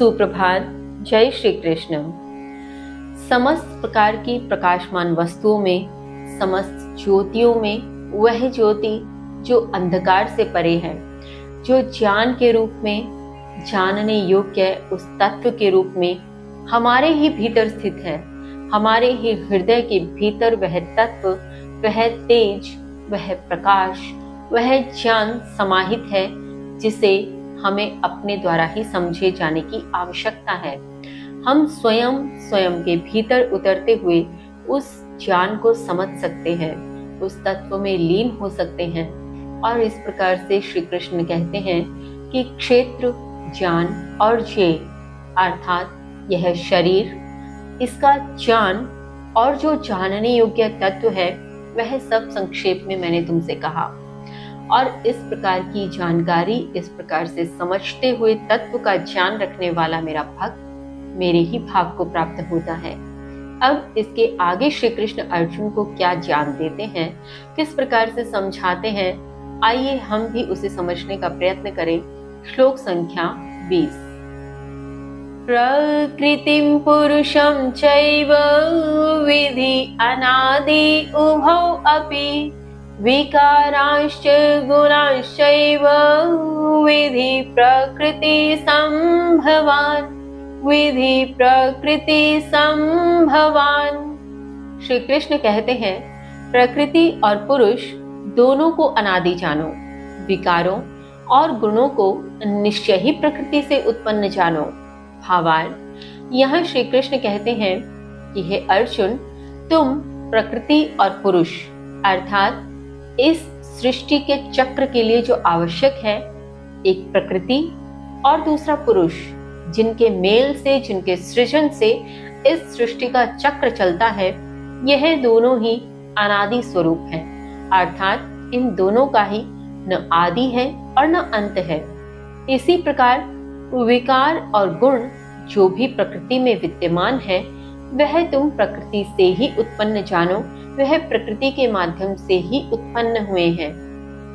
सुप्रभात। जय श्री कृष्ण। समस्त प्रकार की प्रकाशमान वस्तुओं में, समस्त ज्योतियों में वह ज्योति जो अंधकार से परे है, जो ज्ञान के रूप में, जानने योग्य उस तत्व के रूप में हमारे ही भीतर स्थित है। हमारे ही हृदय के भीतर वह तत्व, वह तेज, वह प्रकाश, वह ज्ञान समाहित है, जिसे हमें अपने द्वारा ही समझे जाने की आवश्यकता है। हम स्वयं के भीतर उतरते हुए उस ज्ञान को समझ सकते हैं, उस तत्व में लीन हो सकते हैं। और इस प्रकार से श्री कृष्ण कहते हैं कि क्षेत्र, ज्ञान और जे अर्थात यह शरीर, इसका ज्ञान और जो जानने योग्य तत्व है, वह सब संक्षेप में मैंने तुमसे कहा। और इस प्रकार की जानकारी, इस प्रकार से समझते हुए तत्व का ज्ञान रखने वाला मेरा भक्त मेरे ही भाव को प्राप्त होता है। अब इसके आगे श्री कृष्ण अर्जुन को क्या ज्ञान देते हैं, किस प्रकार से समझाते हैं, आइए हम भी उसे समझने का प्रयत्न करें। श्लोक संख्या 20। प्रकृतिं पुरुषं चैव विधि अनादि उभौ अपि विकाराश्च गुणाश्चैव विधि प्रकृति संभवान्, विधि प्रकृति संभवान्। श्री कृष्ण कहते हैं, प्रकृति और पुरुष दोनों को अनादि जानो, विकारों और गुणों को निश्चय ही प्रकृति से उत्पन्न जानो। भावार्थ, यहाँ श्री कृष्ण कहते हैं कि हे अर्जुन, तुम प्रकृति और पुरुष अर्थात इस सृष्टि के चक्र के लिए जो आवश्यक है, एक प्रकृति और दूसरा पुरुष, जिनके मेल से, जिनके सृजन से इस सृष्टि का चक्र चलता है, यह दोनों ही अनादि स्वरूप है। अर्थात इन दोनों का ही न आदि है और न अंत है। इसी प्रकार विकार और गुण जो भी प्रकृति में विद्यमान है, वह तुम प्रकृति से ही उत्पन्न जानो, वह प्रकृति के माध्यम से ही उत्पन्न हुए हैं।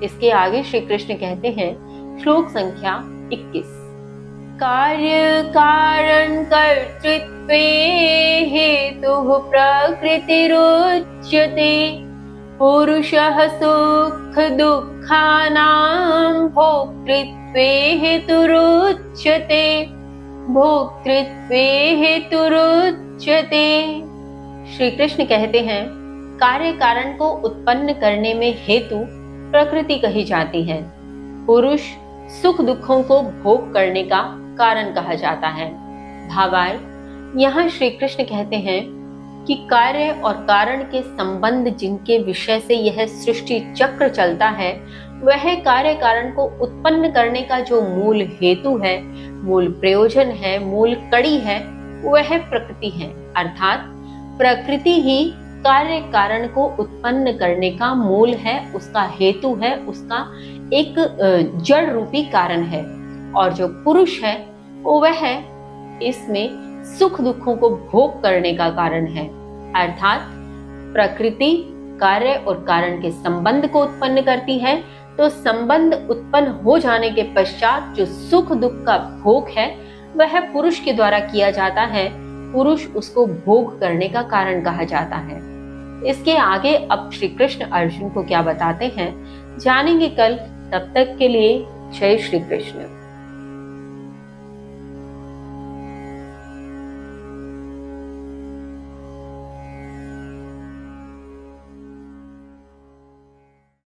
इसके आगे श्री कृष्ण कहते हैं, श्लोक संख्या 21। कार्य कारण कर्तृत्वे हेतुः प्रकृतिरुच्यते, पुरुषः सुख दुःखानां भोक्तृत्वे हेतुरुच्यते, भोक्तृत्वे हेतुरुच्यते। श्री कृष्ण कहते हैं, कार्य कारण को उत्पन्न करने में हेतु प्रकृति कही जाती है। पुरुष सुख दुखों को भोग करने का कारण कहा जाता है। भावार्थ, यहाँ श्री कृष्ण कहते हैं कि कार्य और कारण के संबंध जिनके विषय से यह सृष्टि चक्र चलता है, वह कार्य कारण को उत्पन्न करने का जो मूल हेतु है, मूल प्रयोजन है, मूल कड़ी है, वह प्रकृति है। अर्थात प्रकृति ही कार्य कारण को उत्पन्न करने का मूल है, उसका हेतु है, उसका एक जड़ रूपी कारण है। और जो पुरुष है, वह इसमें सुख दुखों को भोग करने का कारण है। अर्थात प्रकृति कार्य और कारण के संबंध को उत्पन्न करती है, तो संबंध उत्पन्न हो जाने के पश्चात जो सुख दुख का भोग है, वह पुरुष के द्वारा किया जाता है। पुरुष उसको भोग करने का कारण कहा जाता है। इसके आगे अब श्री कृष्ण अर्जुन को क्या बताते हैं, जानेंगे कल। तब तक के लिए जय श्री कृष्ण।